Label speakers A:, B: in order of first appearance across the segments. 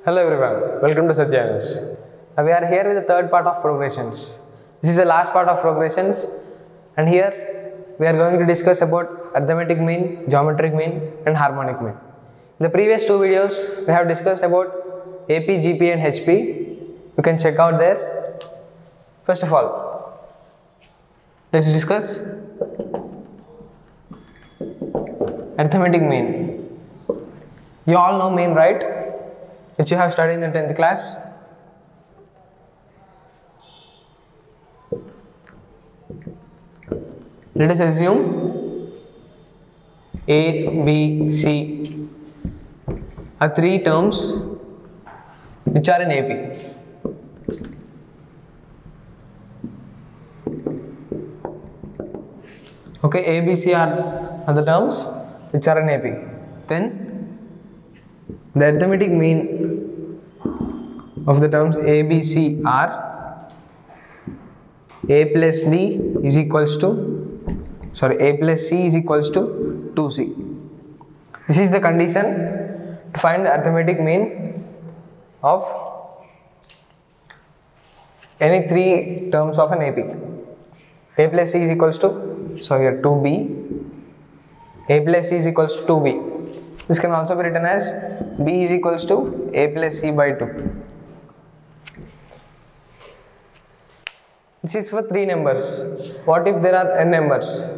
A: Hello everyone, welcome to Satyanews. Now we are here with the third part of progressions. This is the last part of progressions, and here we are going to discuss about arithmetic mean, geometric mean and harmonic mean. In the previous two videos we have discussed about AP, GP and HP. You can check out there. First of all, let's discuss arithmetic mean. You all know mean, right? Which you have studied in the 10th class. Let us assume A, B, C are three terms which are in AP. Okay, A, B, C are the terms which are in AP. Then the arithmetic mean of the terms A, B, C are A plus B is equals to, A plus C is equals to 2C. This is the condition to find the arithmetic mean of any three terms of an AP. A plus C is equals to, 2B. A plus C is equals to 2B. This can also be written as B is equals to A plus C by 2. This is for three numbers. What if there are n numbers?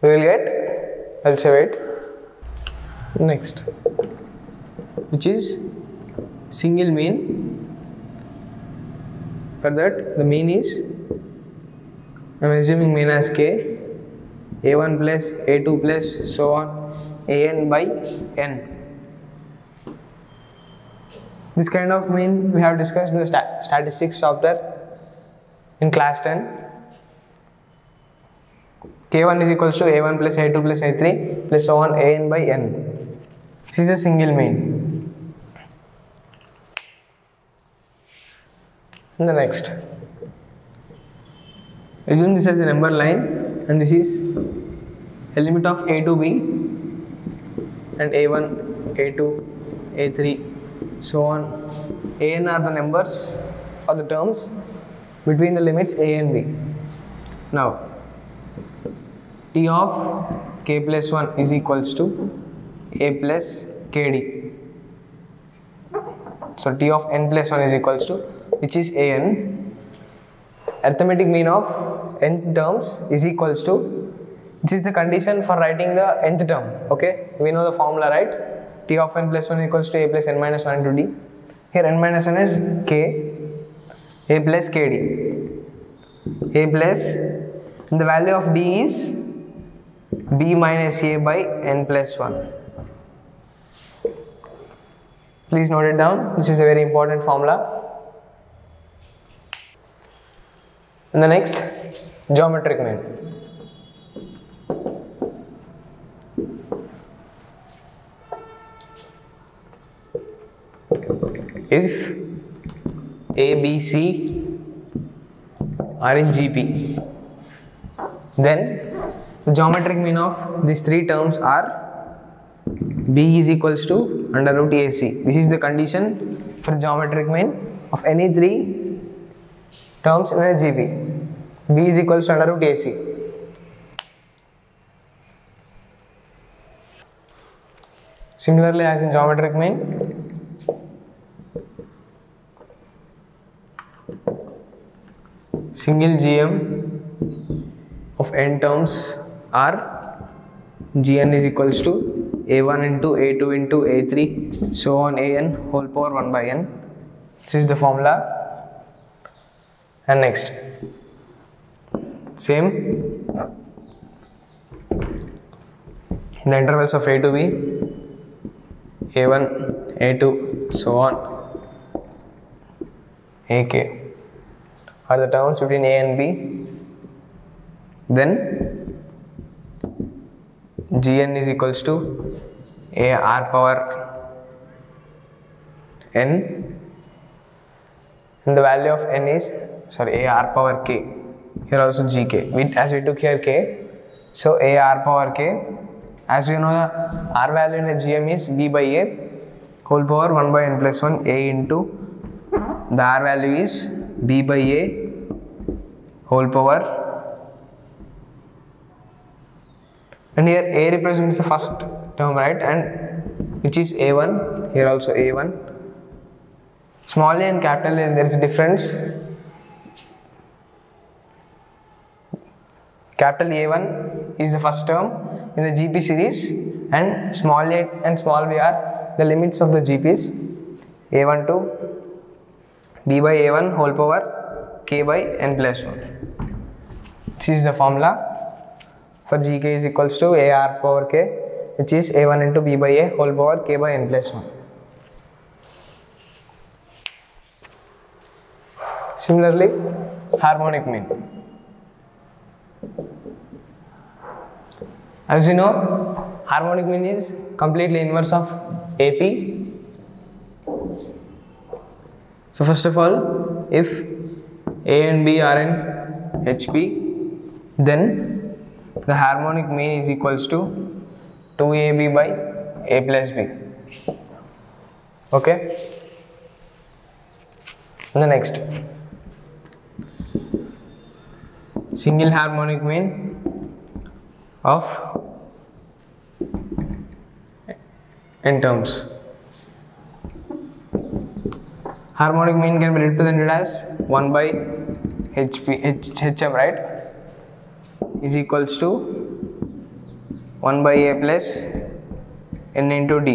A: We will get, I'll say wait. Next, which is single mean. For that, the mean is, I am assuming mean as K, A1 plus A2 plus so on An by n. This kind of mean we have discussed in the statistics chapter in class 10. K1 is equals to A1 plus A2 plus A3 plus so on An by n. This is a single mean. And the next, assume this as a number line and this is a limit of A to B and A1, A2, A3 so on. An are the numbers or the terms between the limits A and B. Now T of K plus 1 is equals to A plus KD. So T of n plus 1 is equals to, which is An. Arithmetic mean of nth terms is equals to, this is the condition for writing the nth term. Okay, we know the formula, right? T of n plus 1 equals to A plus n minus 1 into D. Here n minus 1 is K, A plus KD. A plus, the value of D is B minus A by n plus 1. Please note it down. This is a very important formula. And the next, geometric mean. If A, B, C are in GP, then the geometric mean of these three terms are B is equals to under root AC. This is the condition for geometric mean of any three terms in a GP. B is equals to under root AC. Similarly, as in geometric mean, single GM of n terms are Gn is equals to A1 into A2 into A3 so on An whole power 1 by n. This is the formula. And next, same in the intervals of A to B, A1, A2 so on AK are the terms between A and B. Then Gn is equals to A r power n, and the value of n is A r power k. Here also gk. As we took here k, so A r power k. As we know, the r value in a GM is B by A. whole power 1 by n plus 1 a into the R value is b by a whole power, and here a represents the first term, right, and which is a1, here also a1. Small a and capital A, there is a difference. Capital A1 is the first term in the GP series, and small a and small b are the limits of the GPs. A1 to b by a1 whole power k by n plus 1. This is the formula for gk is equals to ar power k, which is a1 into b by a whole power k by n plus 1. Similarly, harmonic mean. As you know, harmonic mean is completely inverse of AP. So first of all, if A and B are in HP, then the harmonic mean is equals to 2AB by A plus B. Okay. And the next, single harmonic mean of n terms. Harmonic mean can be represented as 1 by HM, right, is equals to 1 by A plus n into D.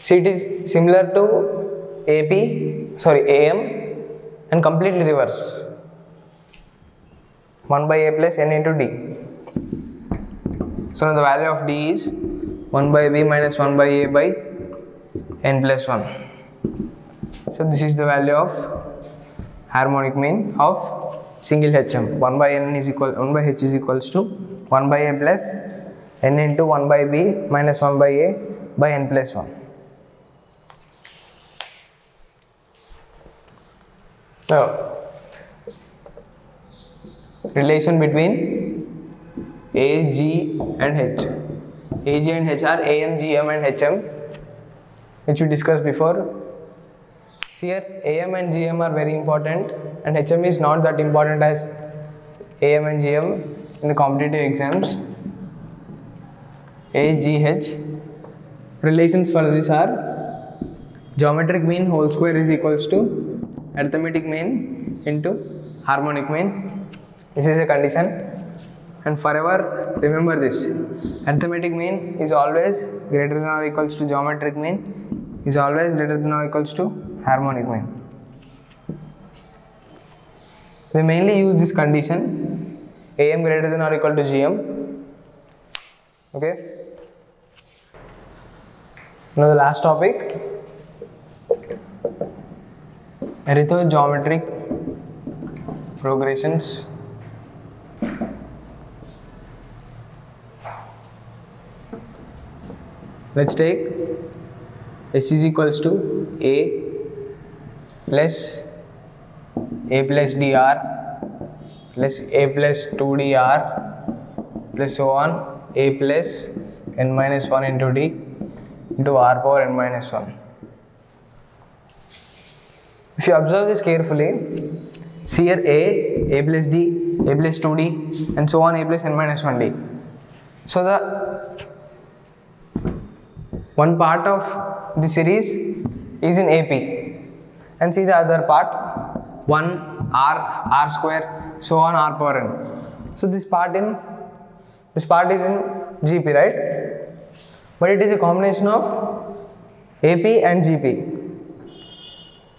A: See, it is similar to AM and completely reverse. 1 by A plus n into D. So now the value of D is 1 by B minus 1 by A by n plus 1. So this is the value of harmonic mean of single HM. 1 by H is equals to 1 by A plus n into 1 by B minus 1 by A by n plus 1. Now, relation between A, G and H. A, G and H are AM, GM and HM, which we discussed before. Here AM and GM are very important and HM is not that important as AM and GM in the competitive exams. A, G, H. Relations for this are geometric mean whole square is equals to arithmetic mean into harmonic mean. This is a condition, and forever remember this: arithmetic mean is always greater than or equals to geometric mean is always greater than or equals to harmonic mean. We mainly use this condition: AM greater than or equal to GM. Okay. Now the last topic, arithmetic progressions. Let's take S is equals to A plus dr plus A plus 2dr plus so on A plus n minus 1 into d into r power n minus 1. If you observe this carefully, see here A plus d, A plus 2d and so on A plus n minus 1d. So the one part of the series is in AP, and see the other part 1 r square so on r power n. So this part is in GP, right? But it is a combination of AP and GP.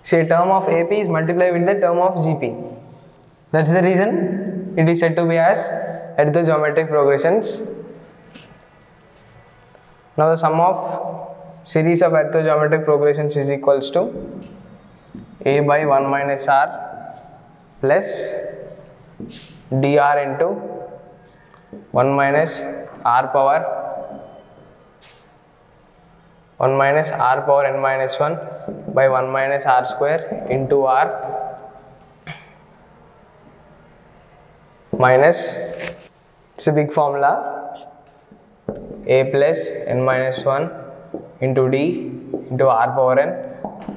A: Say term of AP is multiplied with the term of GP. That's the reason it is said to be as arithmetic progressions. Now the sum of series of arithmetic progressions is equals to A by 1 minus r plus dr into 1 minus r power n minus 1 by 1 minus r square into r minus, it's a big formula, A plus n minus 1 into d into r power n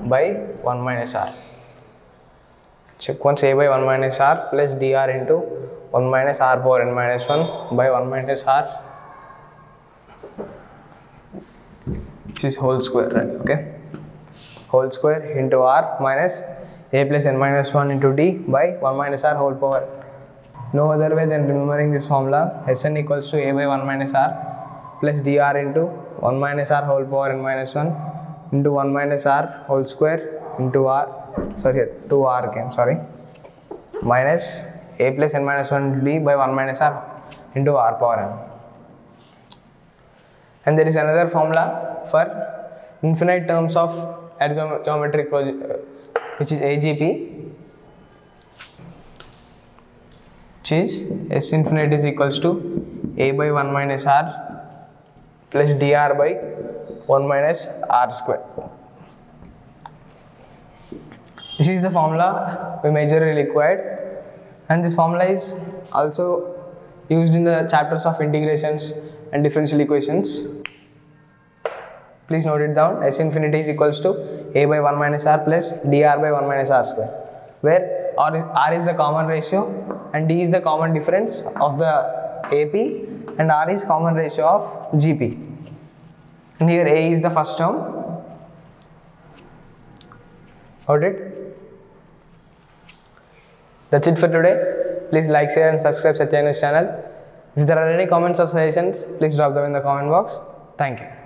A: by 1 minus r. Check once, a by 1 minus r plus dr into 1 minus r power n minus 1 by 1 minus r, which is whole square, right? Okay, whole square into r minus a plus n minus 1 into d by 1 minus r whole power. No other way than remembering this formula. Sn equals to a by 1 minus r plus dr into 1 minus r whole power n minus 1 into 1 minus r whole square into r, sorry here 2r came, sorry, minus a plus n minus 1 d by 1 minus r into r power n. And there is another formula for infinite terms of geometric which is AGP, which is S infinite is equals to a by 1 minus r plus dr by 1 minus r square. This is the formula we majorly required, and this formula is also used in the chapters of integrations and differential equations. Please note it down. S infinity is equals to a by 1 minus r plus dr by 1 minus r square, where r is the common ratio and d is the common difference of the AP and r is common ratio of GP. And here a is the first term. Got it? That's it for today. Please like, share and subscribe Satya News channel. If there are any comments or suggestions, please drop them in the comment box. Thank you.